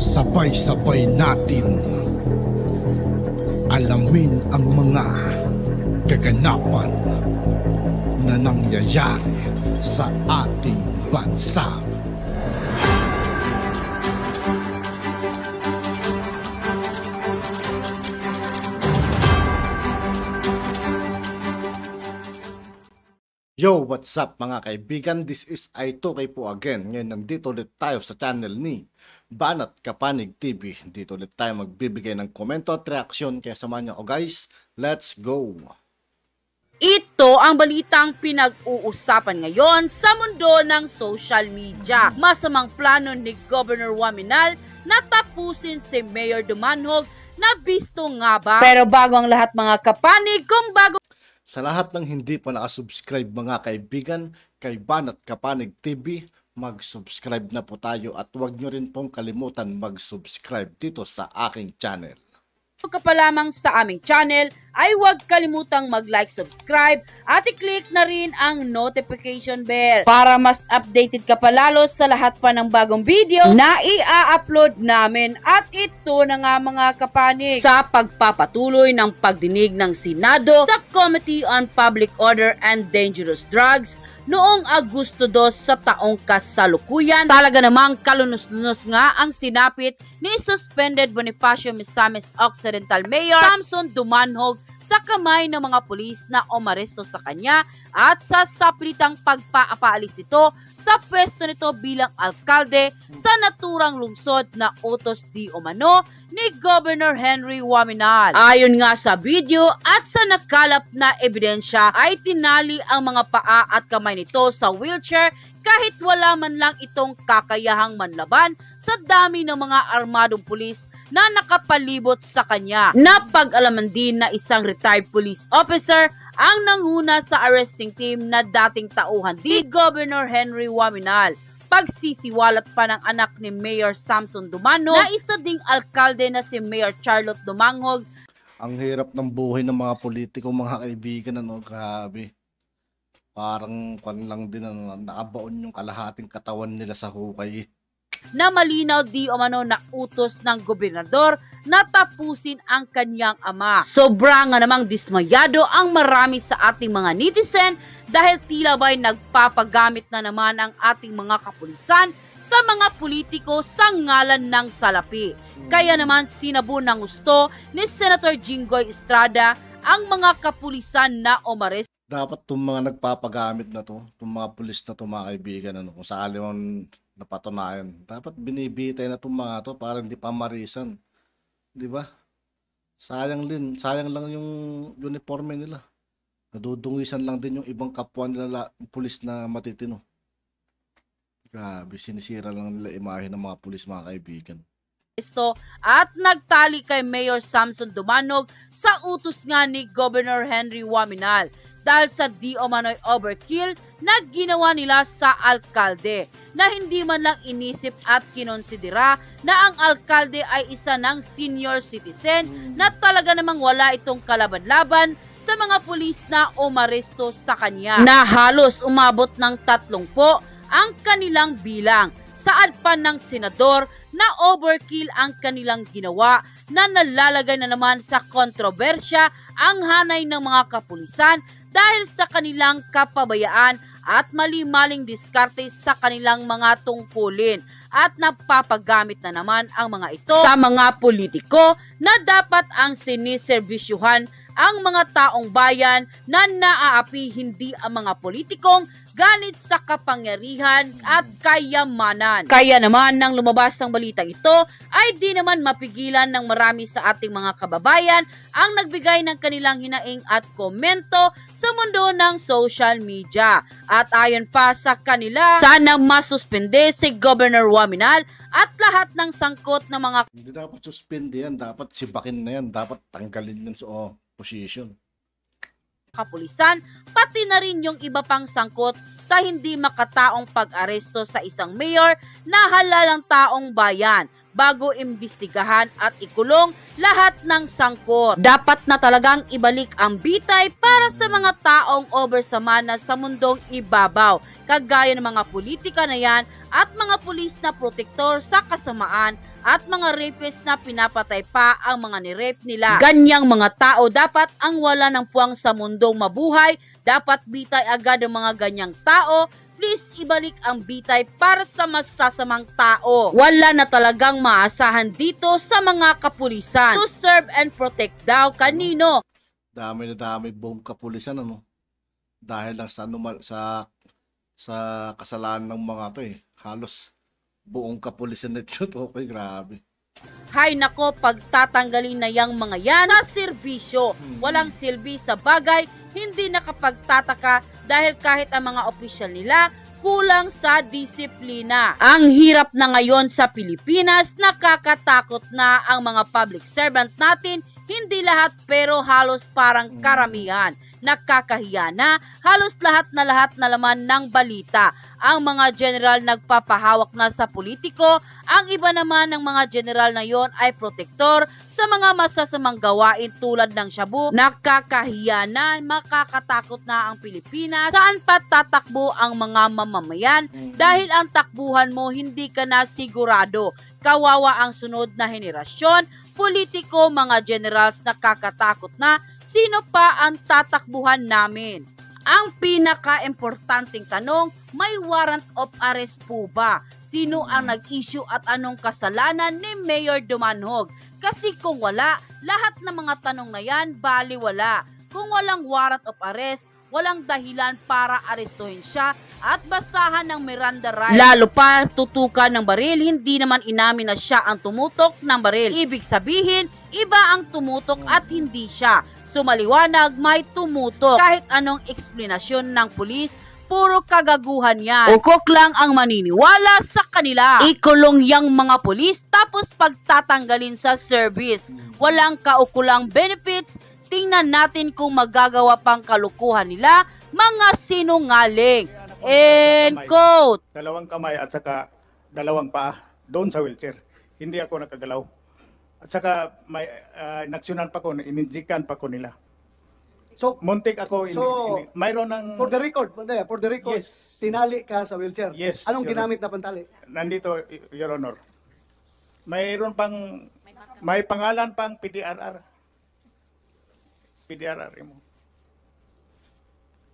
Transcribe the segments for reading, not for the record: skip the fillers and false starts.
Sabay-sabay natin alamin ang mga kaganapan na nangyayari sa ating bansa. Yo, what's up mga kaibigan? This is I2K po again. Ngayon nandito ulit tayo sa channel ni Banat Kapanig TV. Dito ulit tayo magbibigay ng komento at reaksyon. Kaya samahan niyo ako guys. Let's go! Ito ang balitang pinag-uusapan ngayon sa mundo ng social media. Masamang plano ni Governor Waminal na tapusin si Mayor Dumanhog na bisto nga ba? Pero bago ang lahat mga kapanig, kung bago sa lahat ng hindi pa nakasubscribe mga kaibigan kay Banat Kapanig TV, mag-subscribe na po tayo at huwag nyo rin pong kalimutan mag-subscribe dito sa aking channel. ka pa lamang sa aming channel ay huwag kalimutang mag-like, subscribe at i-click na rin ang notification bell para mas updated ka palalo sa lahat pa ng bagong videos na i-upload namin. At ito na nga mga kapanig, sa pagpapatuloy ng pagdinig ng Senado sa Committee on Public Order and Dangerous Drugs noong Agosto 2 sa taong kasalukuyan, talaga namang kalunos-lunos nga ang sinapit ni suspended Bonifacio Misamis Occidental Mayor Samson Dumanhog sa kamay ng mga pulis na umaresto sa kanya at sa sapilitang pagpapaalis ito sa pwesto nito bilang alkalde sa naturang lungsod na utos di umano ni Governor Henry Waminal. Ayon nga sa video at sa nakalap na ebidensya ay tinali ang mga paa at kamay nito sa wheelchair kahit wala man lang itong kakayahang manlaban sa dami ng mga armadong pulis na nakapalibot sa kanya. Napag-alaman din na isang retired police officer ang nanguna sa arresting team na dating tauhan ni Governor Henry Waminal. Pagsisiwalat pa ng anak ni Mayor Samson Dumanhog na isa ding alkalde na si Mayor Charlotte Dumanhog. Ang hirap ng buhay ng mga politiko mga kaibigan, ano, grabe. Parang lang din, ano, nakabaon yung kalahating katawan nila sa hukay. Na malinaw di umano na utos ng gobernador na tapusin ang kanyang ama. Sobra nga namang dismayado ang marami sa ating mga netizen dahil tila ba'y nagpapagamit na naman ang ating mga kapulisan sa mga politiko sa ngalan ng salapi. Kaya naman sinabu ng gusto ni Senator Jinggoy Estrada ang mga kapulisan na umaresto. Dapat itong mga nagpapagamit na to, itong mga pulis na to mga kaibigan, ano, kung sa aliwan napatunayan, dapat binibitay na itong mga to para hindi pa marisan. Di ba? Sayang lang yung uniforme nila. Nadudungisan lang din yung ibang kapwa nila pulis na matitino. Grabe, sinisira lang nila imahe ng mga pulis mga kaibigan. At nagtali kay Mayor Samson Dumanhog sa utos nga ni Governor Henry Waminal dahil sa di umano'y overkill na ginawa nila sa alkalde na hindi man lang inisip at kinonsidera na ang alkalde ay isa ng senior citizen na talaga namang wala itong kalaban-laban sa mga pulis na umaresto sa kanya, na halos umabot ng 30 ang kanilang bilang. Saad pa ng senador na overkill ang kanilang ginawa na nalalagay na naman sa kontrobersya ang hanay ng mga kapulisan dahil sa kanilang kapabayaan at mali-maling diskarte sa kanilang mga tungkulin at napapagamit na naman ang mga ito sa mga politiko na dapat ang siniserbisyuhan ang mga taong bayan na naaapi, hindi ang mga politikong galit sa kapangyarihan at kayamanan. Kaya naman nang lumabas ang balitang ito ay di naman mapigilan ng marami sa ating mga kababayan ang nagbigay ng kanilang hinaing at komento sa mundo ng social media. At ayon pa sa kanila, sana masuspende si Governor Waminal at lahat ng sangkot na mga... Hindi dapat suspende yan, dapat sibakin na yan, dapat tanggalin yan sa position. Kapulisan, pati na rin yung iba pang sangkot sa hindi makataong pag-aresto sa isang mayor na halalang taong bayan. bago imbestigahan at ikulong lahat ng sangkot. Dapat na talagang ibalik ang bitay para sa mga taong oversama na sa mundong ibabaw, kagaya ng mga politika na yan at mga pulis na protektor sa kasamaan at mga rapist na pinapatay pa ang mga ni-rape nila. Ganyang mga tao dapat ang wala ng puwang sa mundong mabuhay, dapat bitay agad ang mga ganyang tao. Please ibalik ang bitay para sa masasamang tao. Wala na talagang maasahan dito sa mga kapulisan. To serve and protect daw kanino. Dami na dami buong kapulisan, ano? Dahil lang sa kasalanan ng mga to eh. Halos buong kapulisan na yun. Okay, grabe. Hay nako, pagtatanggalin na yang mga yan sa serbisyo. Walang silbi sa bagay, hindi nakapagtataka dahil kahit ang mga opisyal nila kulang sa disiplina. Ang hirap na ngayon sa Pilipinas, nakakatakot na ang mga public servant natin. Hindi lahat pero halos parang karamihan. Nakakahiya na halos lahat na laman ng balita. Ang mga general nagpapahawak na sa politiko, ang iba naman ng mga general na yon ay protektor sa mga masasamang gawain tulad ng shabu. Nakakahiya na, makakatakot na ang Pilipinas. Saan pa tatakbo ang mga mamamayan dahil ang takbuhan mo hindi ka na sigurado. Kawawa ang sunod na henerasyon, politiko, mga generals, nakakatakot na, sino pa ang tatakbuhan namin? Ang pinaka-importanting tanong, may warrant of arrest po ba? Sino ang nag-issue at anong kasalanan ni Mayor Dumanhog? Kasi kung wala, lahat ng mga tanong na yan, baliwala. Kung walang warrant of arrest, walang dahilan para arestuhin siya at basahan ng Miranda rights. Lalo pa tutukan ng baril, hindi naman inamin na siya ang tumutok ng baril. Ibig sabihin, iba ang tumutok at hindi siya. Sumaliwanag, may tumutok. Kahit anong eksplanasyon ng pulis, puro kagaguhan yan. Ukok lang ang maniniwala sa kanila. Ikulong yang mga pulis tapos pagtatanggalin sa service. Walang kaukulang benefits. Tingnan natin kung magagawa pang kalukuhan nila, mga sinungaling. End quote. Dalawang kamay at saka dalawang paa doon sa wheelchair. Hindi ako nakagalaw. At saka may naksyonan pa ko, ininjikan pa ko nila. So, Muntik ako, mayroon ng... for the record, Yes. tinali ka sa wheelchair. Yes, Anong Your ginamit na pantali? Nandito, Your Honor. Mayroon pang, may pangalan pang PDRR. PDRR mo.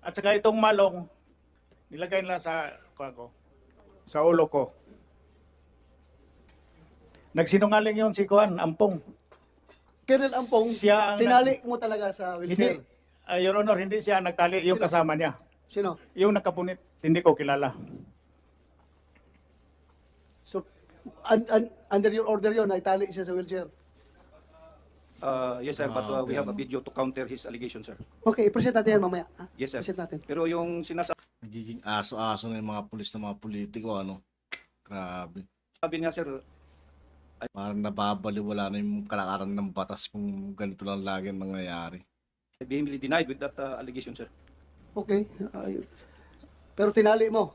At saka itong malong, nilagay nila sa ulo ko. Nagsinungaling yun si Kuan, Ampong. Colonel Ampong, Siya ang tinali mo talaga sa wheelchair. Hindi, Your Honor, hindi siya nagtali, yung kasama niya. Sino? Yung nakapunit, hindi ko kilala. So, under your order yun, naitali siya sa wheelchair. Yes, sir, but we have a video to counter his allegation, sir. Okay, i-present natin yan mamaya. Ha? Yes, sir. Present natin. Pero yung sinasabi Nagiging aso-aso na yung mga pulis na mga politiko, ano? Grabe. niya, sir, Parang nababaliwala na yung kalakaran ng batas kung ganito lang lagi ang nangyayari. vehemently denied with that allegation, sir. Okay. Pero tinali mo.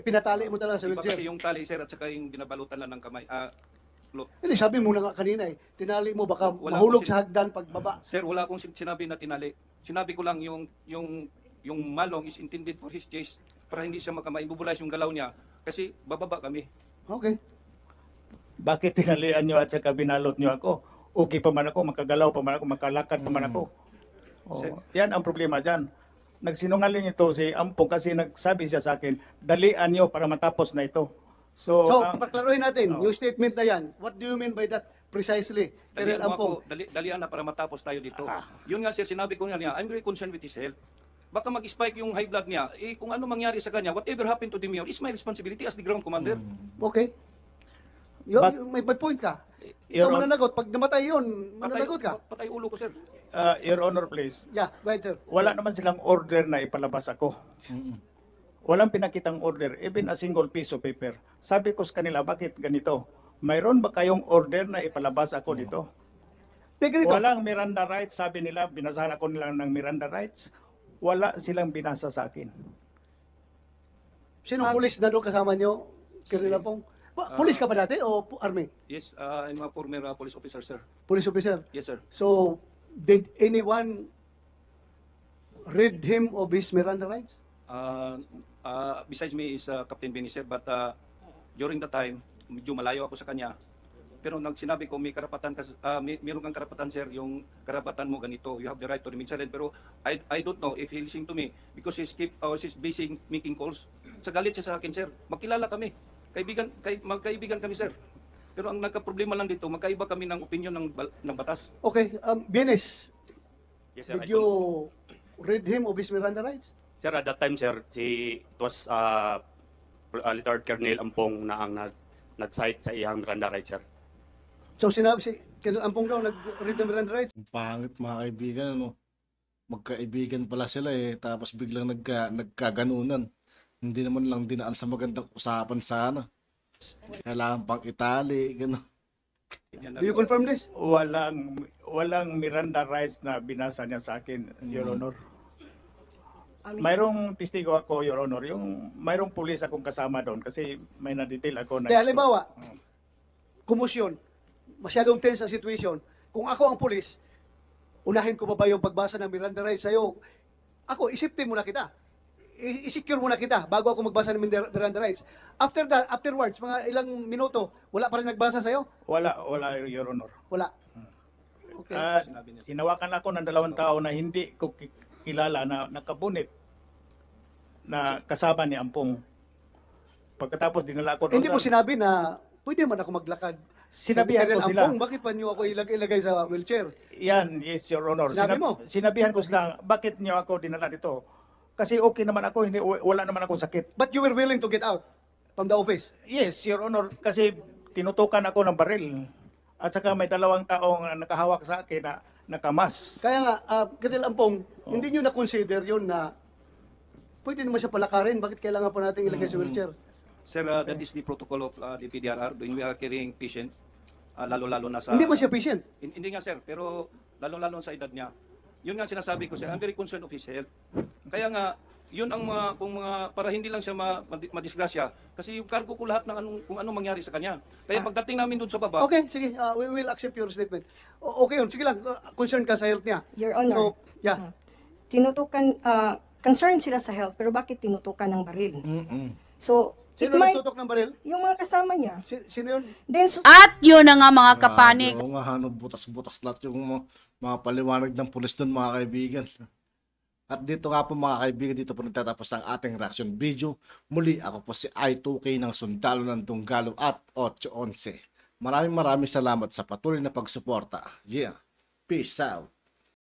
Pinatali mo talaga sa Iba kasi wheelchair. yung tali, sir, at saka yung binabalutan lang ng kamay. Hindi, sabi mo na nga kanina eh. Tinali mo, baka Wala mahulog akong sa hagdan pagbaba. Sir, wala akong sinabi na tinali. Sinabi ko lang yung malong is intended for his chase para hindi siya maibubulay yung galaw niya kasi bababa kami. Okay. Bakit tinalian nyo at saka binalot nyo ako? Okay pa man ako, makagalaw pa man ako, makalakad pa man ako. Yan ang problema dyan. Nagsinungaling ito si Ampong kasi nagsabi siya sa akin, dalian nyo para matapos na ito. So, So, paklaruhin natin, yung statement na yan, what do you mean by that precisely? Colonel Dalian mo Ampong. ako, dalian na para matapos tayo dito. Yun nga sir, sinabi ko niya, I'm very concerned with his health. Baka mag-spike yung high blood niya. Eh, kung ano mangyari sa kanya, whatever happened to the mayor is my responsibility as the ground commander. Okay. May point ka. Your Ikaw Hon- mananagot. Pag namatay yun, mananagot ka. Patay ulo ko, sir. Your Honor, please. Yeah, go ahead, sir. Wala naman silang order na ipalabas ako. Walang pinakitang order, even a single piece of paper. Sabi ko sa kanila, bakit ganito? Mayroon ba kayong order na ipalabas ako dito? Ganito. Walang Miranda rights, sabi nila, binasahan ako nila ng Miranda rights. Wala silang binasa sa akin. Sinong pulis na doon kasama nyo? Colonel Ampong? Police ka ba dati o army? Yes, I'm a former police officer, sir. Police officer? Yes, sir. So, did anyone read him of his Miranda rights? Besides me is Captain Benny, sir, but during the time, medyo malayo ako sa kanya. Pero nang sinabi ko, may karapatan, meron kang karapatan, sir, yung karapatan mo ganito. You have the right to remain silent. Pero I don't know if he listening to me because she's busy making calls. Sa galit siya sa akin, sir. Magkilala kami. Magkaibigan kami, sir. Pero ang nagka-problema lang dito, magkaiba kami ng opinion ng batas. Okay, Bienes, Yes, sir. did you read him of his Miranda rights? Sir, at that time, sir, it was Lieutenant Colonel Ampong na ang nag-cite sa iyang Miranda rights, sir. So, sinabi si Colonel Ampong daw, nag-read ng Miranda rights? Ang pangit mga kaibigan, ano? Magkaibigan pala sila eh, tapos biglang nagkaganunan. Hindi naman lang dinaan sa magandang usapan sana. Kailangan pang itali, gano'n. Do you confirm this? Walang Miranda rights na binasa niya sa akin, Your Honor. Mayroong testigo ako, Your Honor, yung mayroong pulis akong kasama doon kasi may na-detail ako na. Kaya halimbawa, kumusyon, masyadong tense ang situation. Kung ako ang pulis, unahin ko ba yung pagbasa ng Miranda rights sa'yo? Ako, isipin muna kita. I-secure muna kita bago ako magbasa ng Miranda rights. After that, afterwards, mga ilang minuto, wala pa rin nagbasa sa'yo? Wala, Your Honor. Wala. Okay. Hinawakan ako ng 2 tao na hindi ko kilala na nakabunit na kasama ni Ampong. Pagkatapos dinala ko doon Hindi mo sinabi na pwede man ako maglakad. Sinabihan ko Colonel sila. Ampong, bakit pa niyo ako ilagay sa wheelchair? Yan, yes, Your Honor. Sinabi mo? Sinabihan ko sila, bakit niyo ako dinala dito? Kasi okay naman ako, wala naman akong sakit. But you were willing to get out from the office? Yes, Your Honor, kasi tinutukan ako ng baril. At saka may 2 taong nakahawak sa akin na nakamas. Kaya nga, Colonel Ampong, hindi niyo na-consider yun na pwede naman siya palakarin. Bakit kailangan pa natin ilagay sa wheelchair? Sir, that is the protocol of the PDRR when we are carrying patient, lalo-lalo na sa... Hindi ba siya patient? Hindi nga, sir, pero lalo-lalo sa edad niya. Yun nga sinasabi ko, sir, I'm very concerned of his health. Kaya nga, yun ang para hindi lang siya madisgrasya. Kasi yung cargo ko lahat ng kung anong mangyari sa kanya. Kaya pagdating namin doon sa baba, Okay, sige. We will accept your statement. Okay yun. Sige lang. Concerned ka sa health niya. Your Honor. So, yeah. Tinutukan, concerned sila sa health, pero bakit tinutukan ng baril? So, Sino nagtutok ng baril? yung mga kasama niya. Sino yun? Then, At yun na nga mga kapanik. Oo nga, ano, butas-butas lahat yung mga paliwanag ng pulis doon mga kaibigan. At dito nga po mga kaibigan, dito po nagtatapos ang ating reaction video. Muli ako po si I2K ng Sundalo ng Dunggalo at 811. Maraming salamat sa patuloy na pagsuporta. Yeah, peace out.